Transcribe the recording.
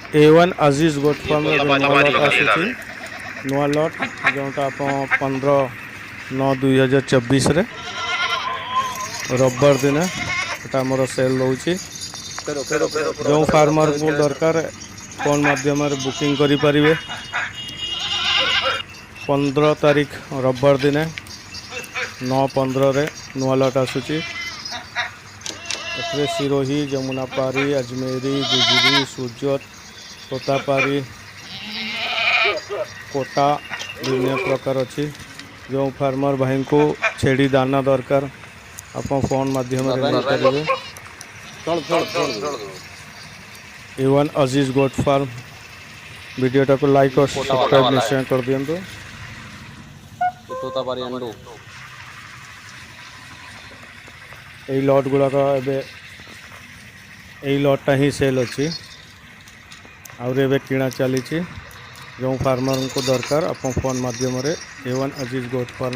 A1 अजीज goat farm नुआ लट आसूची नुआ लट जोटा आप 15/9/2024 रविवार दिन एटा मोर सेल रोचे जो फार्मर को दरकार फोन माध्यम बुकिंग करि परिबे 15 तारीख रविवार दिन 9:15 रे नुआ लट आसूची सिरोही जमुनापारी अजमेरी गुजरी सुजत तोतापारी कोटा विभिन्न प्रकार अच्छी जो फार्मर भाई को छेड़ी दाना दरकार आप फोन माध्यम करेंगे A1 अजीज गोट फार्म वीडियोटा को लाइक और सब्सक्राइब निश्चय कर दिंतु। यही लट गुड़ाक ए लटटा ही सेल अच्छी आउरे किणा चली जो फार्मर को दरकार आप फोन माध्यम A1 अजीज गोट फार्म